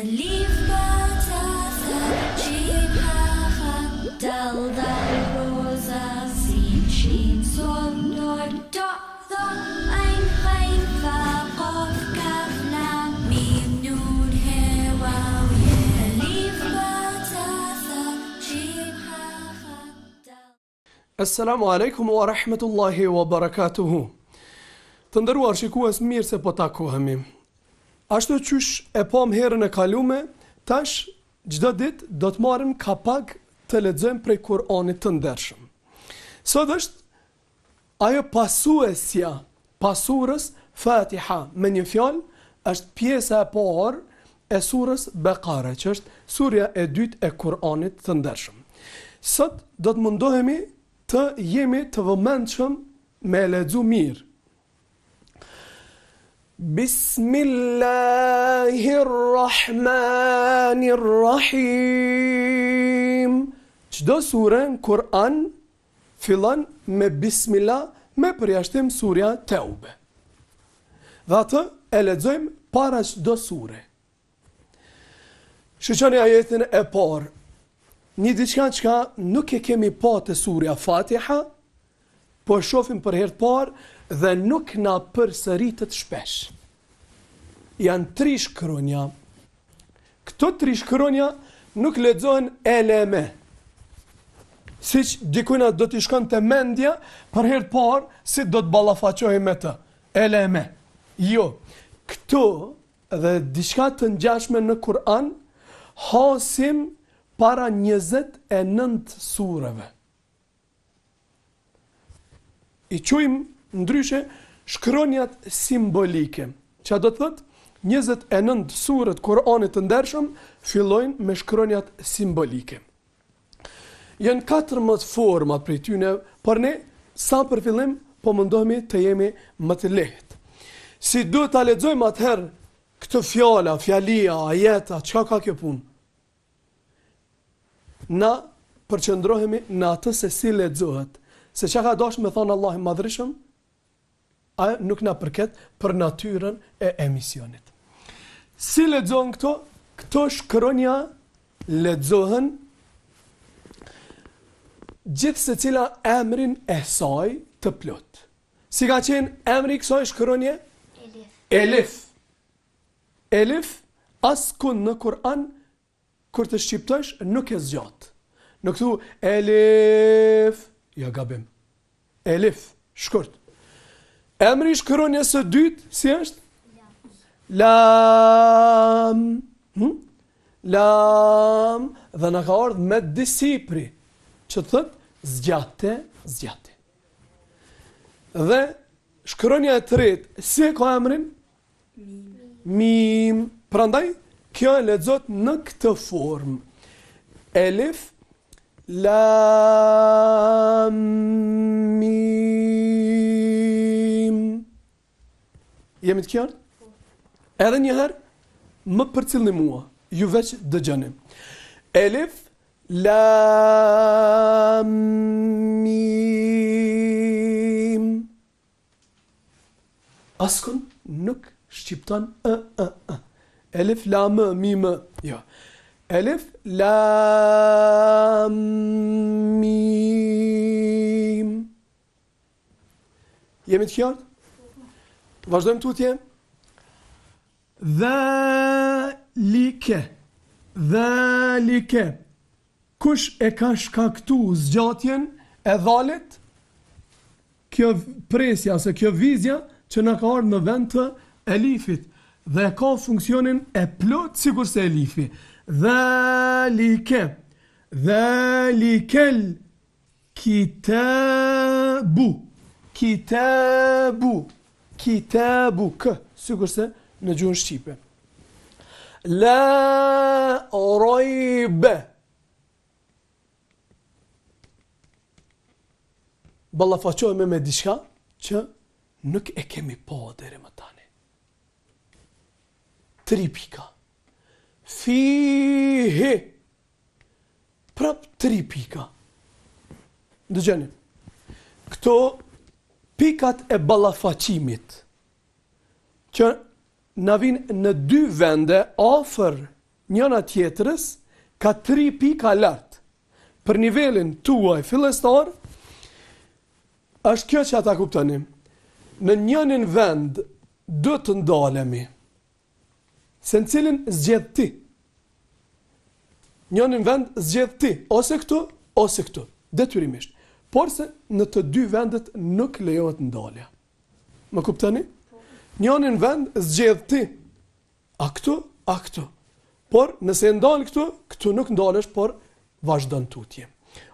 ألف باء تاء ثاء جيم حاء خاء دال ذال رو زا سين شين صاد نون داء ظاء عين غين فاء قاف كاف لام ميم نون هاء واو ياء ألف باء تاء ثاء جيم حاء خاء دال. Assalamu alaikum wa rahmetullahi wa barakatuhu. Të nderuar shikues, mirë se po takohemi. Ashtu qysh e pam herën e kalume, tash çdo ditë do të marrim kapak të lexojmë prej Kur'anit të ndershëm. Sot është ajo pasuesja, pasurës Fatiha, me një fjalë është pjesa e parë e surës Bekare, që është surja e dytë e Kur'anit të ndershëm. Sot do të mundohemi të jemi të vëmendshëm me lexu mirë. Bismillahirrahmanirrahim. Çdo sure në Kur'an fillon me Bismillah, me përjashtim surja Teube. Dhe atë e lexojmë para çdo sure. Shoqëni ajetin e parë. Një diçka që nuk e kemi pa të surja Fatiha, po shohim për herë të parë dhe nuk na përsëritet shpesh. Janë 3 shkronja. Këto 3 shkronja nuk lexohen eleme. Siç dikujt do t'i shkonte mendja për herë të parë si do të ballafaqohej me të. Eleme. Jo. Këto dhe diçka të ngjashme në Kur'an hasim para 29 sureve. I quajmë ndryshe shkronjat simbolike. Që do të thotë 29 surët Kur'anit të ndershëm fillojnë me shkronjat simbolike. Janë 14 format prej tyre, por ne sa për fillim po mundohemi të jemi më të lehtë. Si duhet ta lexojmë atëherë këtë fjala, fjalia, ajeta, çka ka kjo punë? Na përqendrohemi në atë se si lexohet. Se çka ka dashur me thonë Allahu i Madhreshëm, a nuk na përket për natyrën e emisionit. Si lexohen këto? Këto shkronja lexohen gjithë secila emrin e saj të plot. Si ka qenë emri i kësaj shkronje? Elif. Elif askund në Kur'an kur të shqiptosh nuk e zgjat. Nuk thu elif, ja gabim. Elif, shkurt. Emri i shkronjës së dytë si është? Lam. Lam. Dhe në ka ardhur me disipri, që të thot zgjate, zgjate. Dhe shkronja e tretë, si e ka emrin? Mim. Prandaj kjo e lexohet në këtë formë. Elif, lam, mim. Jemi të qartë? Edhe një herë, më përcillni mua, ju veç dëgjoni. Elif, lam, mim. Askund nuk shqipton Elif, lam, mim. Jo. Elif, lam, mim. Jemi të qartë? Vazhdojmë tutje. Dhalike. Dhalike. Kush e ka shkaktu zgjatjen e dhalit? Kjo presja, ose kjo vizja që na ka ardhur në vend të elifit. Dhe ka funksionin e plot sikur se elifi. Dhalike. Dhalikel kitabu. Kitabu. Kitabu. K. Sikur se në gjuhën shqipe. La rajbe. Ballafaqohemi me diçka që nuk e kemi pa deri më tani. 3 pika. Fihi. Prap 3 pika. Dëgjoni. Këto pikat e ballafaqimit që na vinë në 2 vende afër njëna tjetrës ka 3 pika lartë. Për nivelin tuaj fillestar, është kjo që ata kuptoni. Në njënin vend do të ndalemi, se në cilin zgjedh ti. Njënin vend zgjedh ti, ose këtu, ose këtu, detyrimisht. Por se në të dy vendet nuk lejohet ndalja. Më kuptoni? Njënin vend zgjedh ti, a këtu, a këtu. Por nëse ndal këtu, këtu nuk ndalesh, por vazhdon tutje.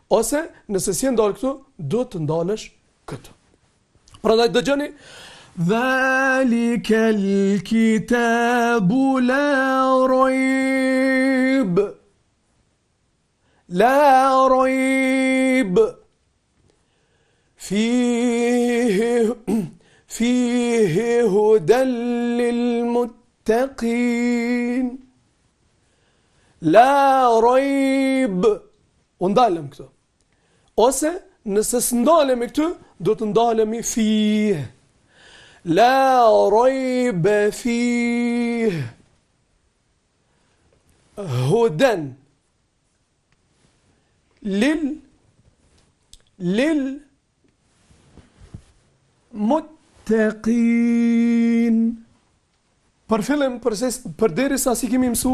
Ose nëse si ndal këtu, do të ndalesh këtu. Prandaj dëgjoni, Dhalika l-kitabu la rajb. La rajb. فيه هدى للمتقين. La rajb. U ndalem këtu. Ose nëse s'ndalemi këtu, do të ndalemi fih. La rajb fih. Hudan. Lil muttaqin. Për fillim, përderisa si kemi mësu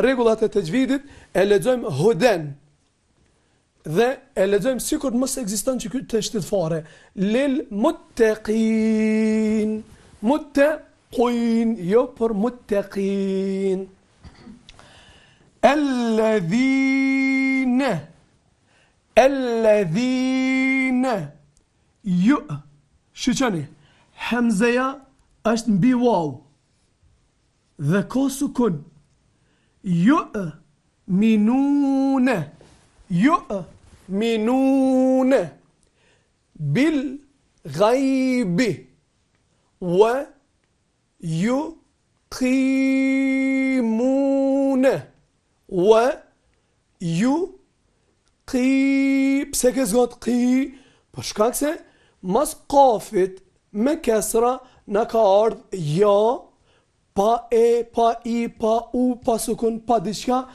rregullat e tajvidit, e lexojmë hudan. Dhe e lexojmë sikur mos ekziston që ky teksht fare. Lil muttaqin. Muttaqin, jo për muttaqin. Alladhina. Ju. Shiqani, hamzeja është mbi waw. Dhe ka sukun. Yu'minuna. Yu'minuna bil ghaibi wa yuqimuna wa pse ke zgot qi? Për shkak se mas kafit me kesra në ka ardh ja, pa e, pa i, pa u, pa sukun, pa diçka,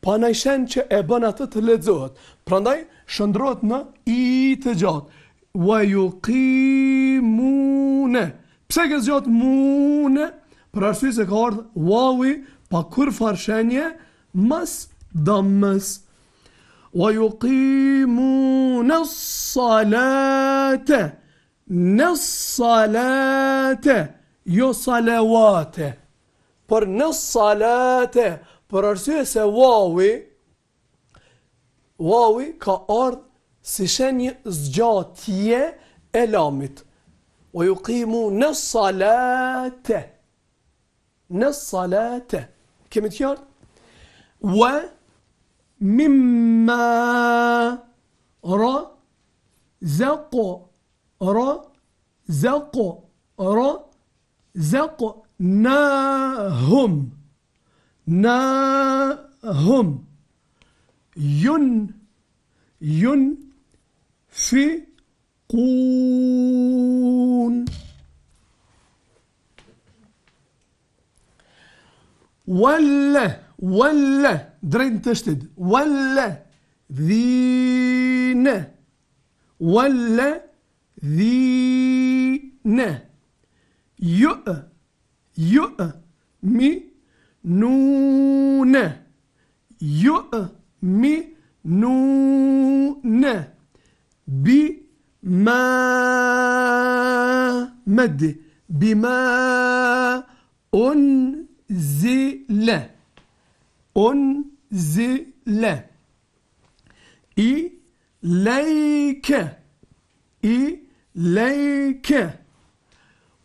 pa najshen që e bën atë të lexohet. Prandaj shndrohet në i të gjatë. Wa yuqimuna. Pse ke zgjat mune? Për arsye se ka ardhur wawi pa kur farshenje mas dammës. Wa yuqimuna as-salata. Nas-salata, jo salawate. Por nas-salate, për arsye se wawi ka ardhur si shenjë zgjatje e lamit. Wa yuqimuna as-salata. Nas-salata. Kemi të qartë? Wa mimma razaqnahum yunfiqun. Walla drejt të shtid. Walla dhine. Yu'minuna. Bima maddi. Bima unzila. إليك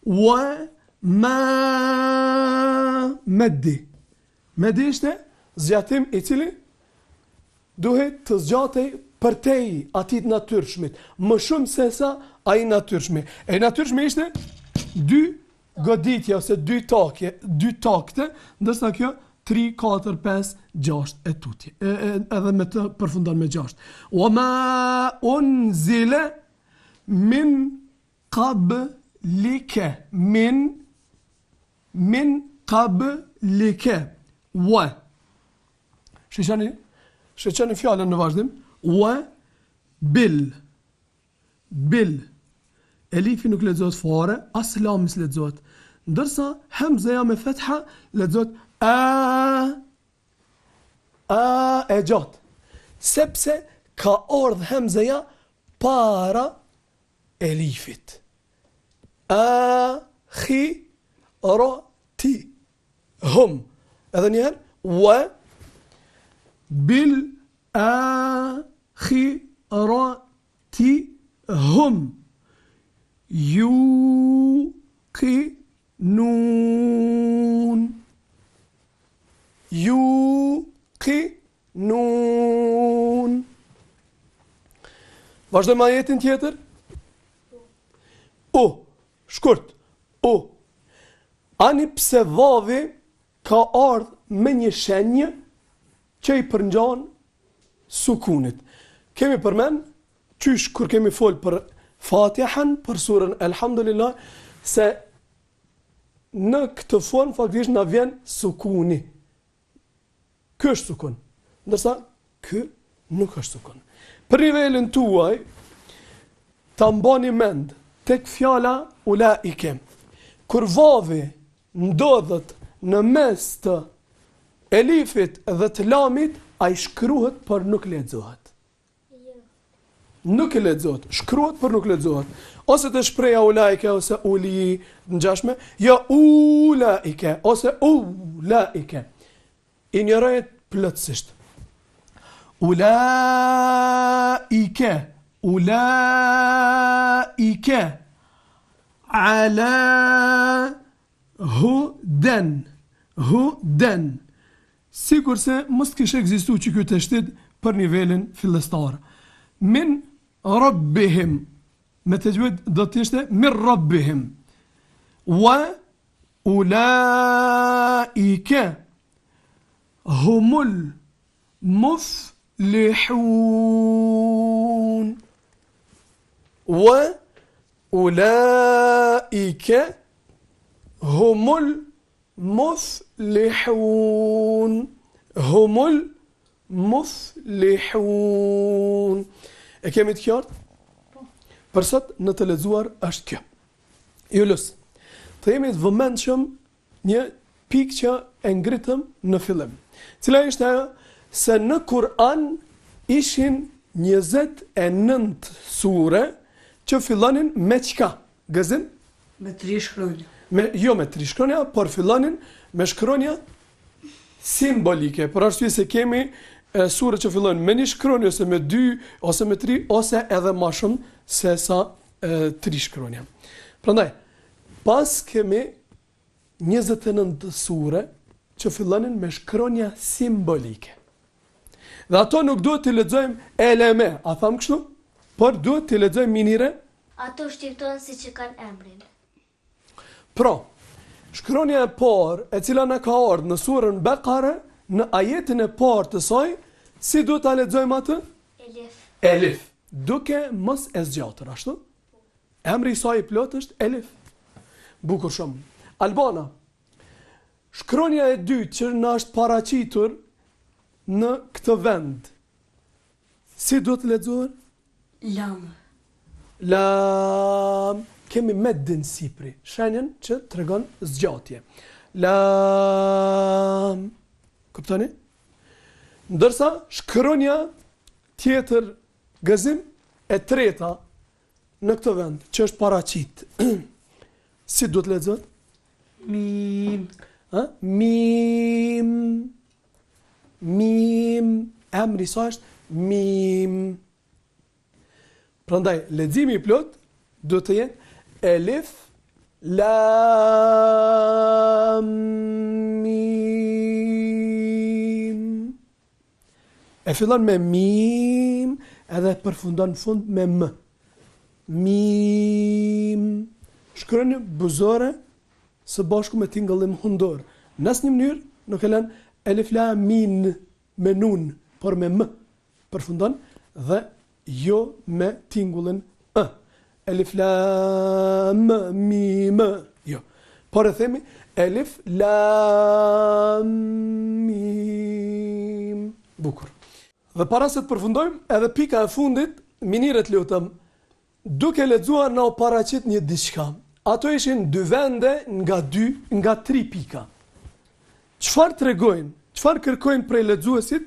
وما مدي. Medi ishte zgjatim i cili duhet të zgjatej për te i atit natyrshmit, më shumë se sa ai natyrshmi. E natyrshmi ishte 2 goditje ose 2 takte, ndërsa kjo 3, 4, 5, 6 e tutje. Edhe me të përfundon me 6. Wa ma unzila min qablika. Min qablika. Wa Shqeqeni fjallën në vazhdim. Wa bil. Elifi nuk lexohet fare, as lami s'lexohet. Ndërsa hamza me fetha lexohet a e gjatë. Sepse ka ardhur hamza para elifit. Akhirati hum. Edhe njëherë wa bil akhirati hum yuqinun. Vazhdojmë ajetin tjetër. Shkurt. Ani pse vavi ka ardhur me një shenjë që i përngjan sukunit. Kemi përmend qysh kur kemi fol për Fatihan, për surën Elhamdulillah, se në këtë formë faktikisht na vjen sukuni. Ky është sukun, ndërsa ky nuk është sukun. Për nivelin tuaj, ta mbani mend tek fjala ulaike. Kur vavi ndodhet në mes të elifit dhe të lamit, ai shkruhet por nuk lexohet. Nuk e lexohet, shkruhet por nuk lexohet. Ose të shpreha ulaike ose uli ngjashme, ja ulaike ose ulaike. Injorohet plotësisht. Ulaike ala huden. Sigur se mos kishte ekzistuar që ky tekstit për nivelin fillestar. Min rabbihim, me të gjujt do të ishte min rabbihim. Wa ulaike humul muflihun. Wa ulaike humul muflihun. Humul muflihun. E kemi të qartë? Për sot në të lexuar është kjo. Jullus, të jemi të vëmendshëm një pikë që e ngritëm në fillim. Cila ishte ajo? Se në Kur'an ishin 29 sure që fillonin me çka? Gëzim? Me 3 shkronja. Jo me 3 shkronja, por fillonin me shkronja simbolike. Për arsye se kemi sure që fillojnë me një shkronjë, ose me 2, ose me 3, ose edhe ma shumë se sa 3 shkronja. Prandaj, pas kemi 29 sure që fillonin me shkronja simbolike. Dhe ato nuk duhet të lexojmë eleme, a tham kështu? Por duhet të lexojmë minire. Ato shqiptojnë si që kanë emrin. Pra, shkronja e parë e cila na ka ardhur në surën Bekare, në ajetin e parë të saj, si duhet ta lexojmë atë? Elif. Duke mos e zgjatër, ashtu? Emri i saj i plot është Elif. Bukur shumë. Albana, shkronja e dytë që na është paraqitur në këtë vend, si duhet të lexohet? Lam. Kemi meddin sipri, shenjën që tregon zgjatje. Lam. Kuptoni? Ndërsa shkronja tjetër gëzim e treta në këtë vend, që është paraqit. Si duhet lexohet? Mim. Mim. Emri sa është mim. Prandaj leximi i plot duhet të jetë Elif, Lam, Mim. E fillon me mim, edhe përfundon në fund me m. Mim. Shkronjë buzore së bashku me tingëllim hundor. Në asnjë mënyrë nuk e lën Elif, Lam, Mim me nun, por me m përfundon dhe jo me tingullin ë. Elif, Lam, Mim, jo. Por e themi Elif, Lam, Mim. Bukur. Dhe para se të përfundojmë, edhe pika e fundit, minirët lutëm, duke lexuar na u paraqit një diçka. Ato ishin 2 vende nga 3 pika. Çfarë tregojnë? Çfarë kërkojnë prej lexuesit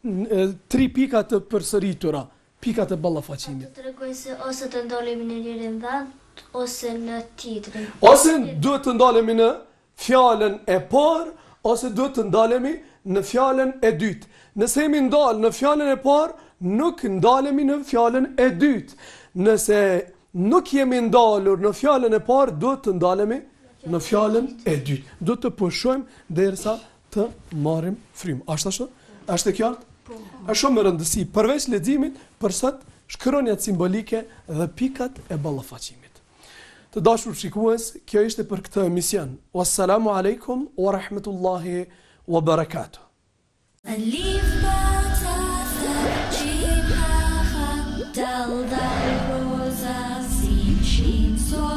3 pika të përsëritura, pikat e ballafaqimit. Të tregoj se ose të ndalemi në njërin vend, ose në tjetrin. Ose duhet të ndalemi në fjalën e parë, ose duhet të ndalemi në fjalën e dytë. Nëse jemi ndalë në fjalën e parë, nuk ndalemi në fjalën e dytë. Nëse nuk jemi ndalur në fjalën e parë, duhet të ndalemi në fjalën e dytë. Duhet të pushojmë derisa të marrim frymë. Ashtu? Është e qartë? Është shumë e rëndësi. Përveç leximit, për sot shkronjat simbolike dhe pikat e ballafaqimit. Të dashur shikues, kjo ishte për këtë emision. Wassalamu alaikum wa rahmatullahi wa barakatuh. Alif bata jim ha dal rosa sin shin so